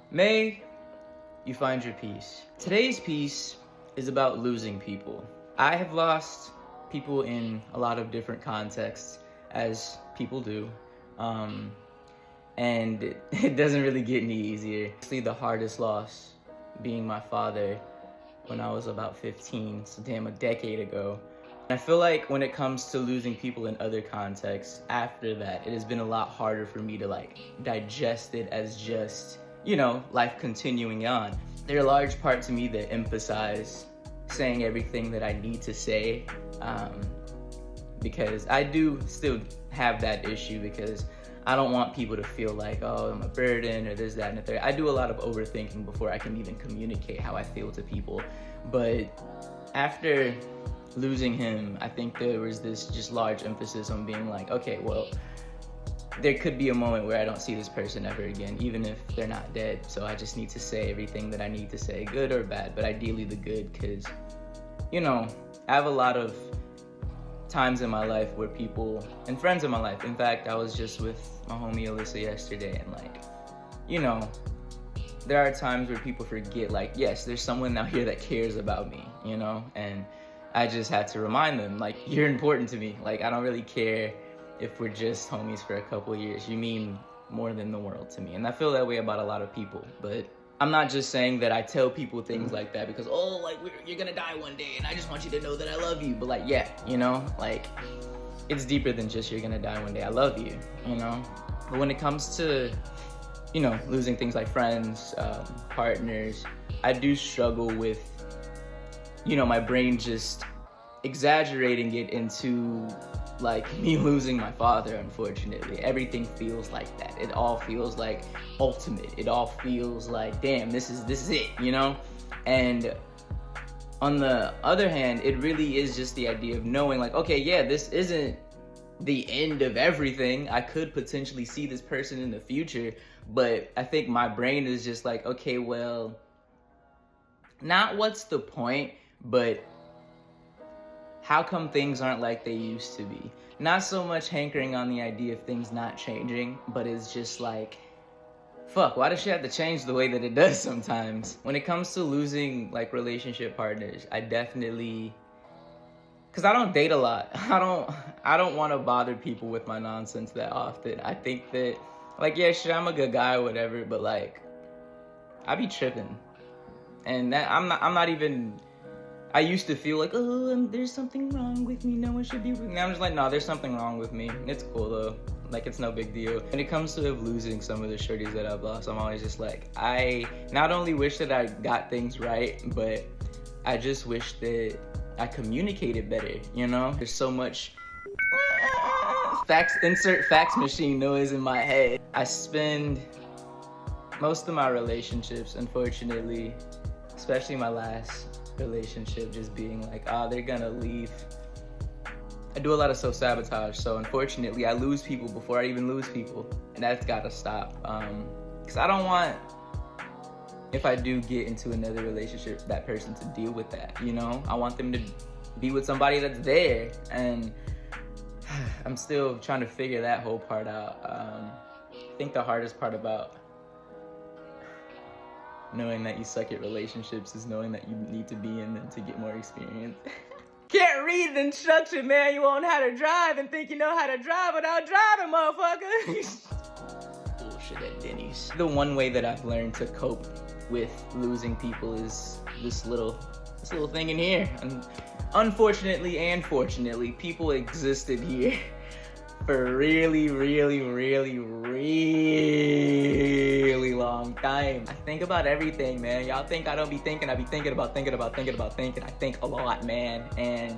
May you find your peace. Today's piece is about losing people. I have lost people in a lot of different contexts, as people do. And it doesn't really get any easier. Actually, the hardest loss being my father when I was about 15, so a decade ago. I feel like when it comes to losing people in other contexts, after that, it has been a lot harder for me to digest it as just, life continuing on. There are large parts of me that emphasize saying everything that I need to say, because I do still have that issue, because I don't want people to feel like, oh, I'm a burden or this, that, and the third. I do a lot of overthinking before I can even communicate how I feel to people. But after losing him, I think there was this just large emphasis on being like, okay, well, there could be a moment where I don't see this person ever again, even if they're not dead. So I just need to say everything that I need to say, good or bad, but ideally the good, because, I have a lot of times in my life where people, and friends in my life, in fact, I was just with my homie Alyssa yesterday, and there are times where people forget, yes, there's someone out here that cares about me, and I just had to remind them, you're important to me. I don't really care if we're just homies for a couple of years. You mean more than the world to me. And I feel that way about a lot of people. But I'm not just saying that I tell people things like that because, you're gonna die one day and I just want you to know that I love you. But it's deeper than just you're gonna die one day. I love you, But when it comes to, losing things like friends, partners, I do struggle with, my brain just exaggerating it into me losing my father. Unfortunately, everything feels like that. It all feels like ultimate. It all feels like, damn, this is it, And on the other hand, it really is just the idea of knowing okay, yeah, this isn't the end of everything. I could potentially see this person in the future, but I think my brain is just okay, well, not what's the point, but how come things aren't like they used to be? Not so much hankering on the idea of things not changing, but it's just fuck, why does shit have to change the way that it does sometimes? When it comes to losing relationship partners, I definitely, because I don't date a lot. I don't want to bother people with my nonsense that often. I think that yeah, sure, I'm a good guy or whatever, but I be tripping. And that I'm not even, I used to feel there's something wrong with me, no one should be with me. Now I'm just no, there's something wrong with me. It's cool though. It's no big deal. When it comes to losing some of the shorties that I've lost, I'm always just I not only wish that I got things right, but I just wish that I communicated better, There's so much insert fax machine noise in my head. I spend most of my relationships, unfortunately, especially my last relationship, just being they're gonna leave. I do a lot of self-sabotage, so unfortunately I lose people before I even lose people, and that's gotta stop, because I don't want, if I do get into another relationship, that person to deal with that, I want them to be with somebody that's there, and I'm still trying to figure that whole part out. I think the hardest part about knowing that you suck at relationships is knowing that you need to be in them to get more experience. Can't read the instruction manual on how to drive and think you know how to drive without driving, motherfucker. Bullshit at Denny's. The one way that I've learned to cope with losing people is this little thing in here. And unfortunately and fortunately, people existed here for a really, really, really, really long time. I think about everything, man. Y'all think I don't be thinking. I be thinking about thinking. I think a lot, man. And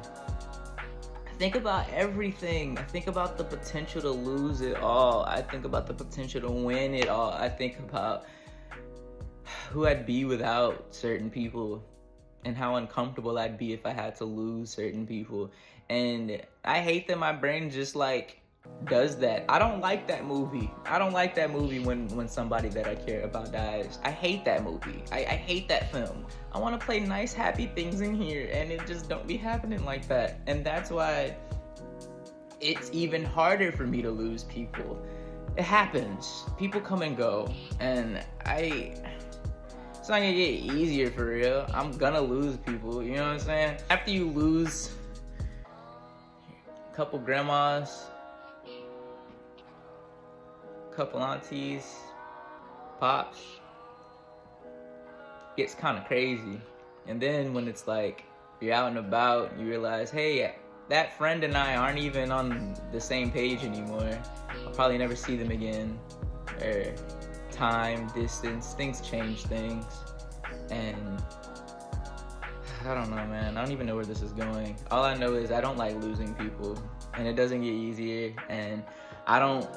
I think about everything. I think about the potential to lose it all. I think about the potential to win it all. I think about who I'd be without certain people and how uncomfortable I'd be if I had to lose certain people. And I hate that my brain just does that. I don't like that movie. I don't like that movie when somebody that I care about dies. I hate that movie. I hate that film. I want to play nice, happy things in here, and it just don't be happening like that. And that's why it's even harder for me to lose people. It happens. People come and go, and it's not gonna get easier for real. I'm gonna lose people, you know what I'm saying? After you lose a couple grandmas, couple aunties, pops, gets kind of crazy. And then when it's like you're out and about, you realize, hey, that friend and I aren't even on the same page anymore. I'll probably never see them again. Or time, distance, things change things. And I don't know, man. I don't even know where this is going. All I know is I don't like losing people, and it doesn't get easier. And I don't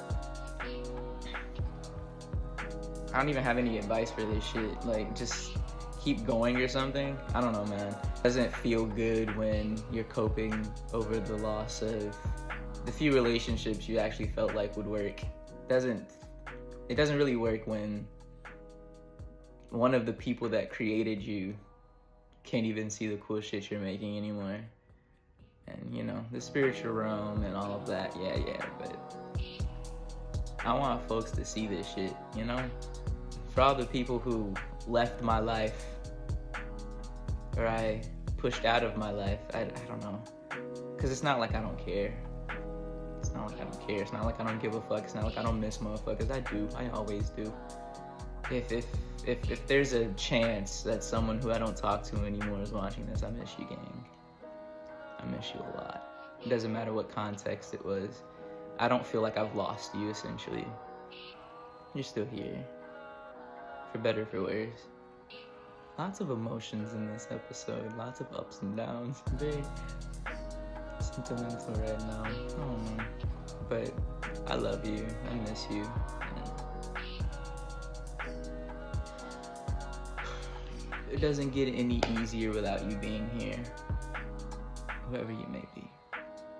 even have any advice for this shit. Like, just keep going or something. I don't know, man. It doesn't feel good when you're coping over the loss of the few relationships you actually felt like would work. It doesn't really work when one of the people that created you can't even see the cool shit you're making anymore. And, you know, the spiritual realm and all of that, yeah, but I want folks to see this shit, you know? For all the people who left my life, or I pushed out of my life, I don't know. Because it's not like I don't care. It's not like I don't care. It's not like I don't give a fuck. It's not like I don't miss motherfuckers. I do. I always do. If there's a chance that someone who I don't talk to anymore is watching this, I miss you, gang. I miss you a lot. It doesn't matter what context it was. I don't feel like I've lost you, essentially. You're still here. For better or for worse. Lots of emotions in this episode. Lots of ups and downs. Very sentimental right now. I don't know. But I love you. I miss you. It doesn't get any easier without you being here. Whoever you may be.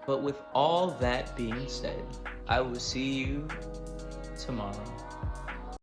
But with all that being said, I will see you tomorrow.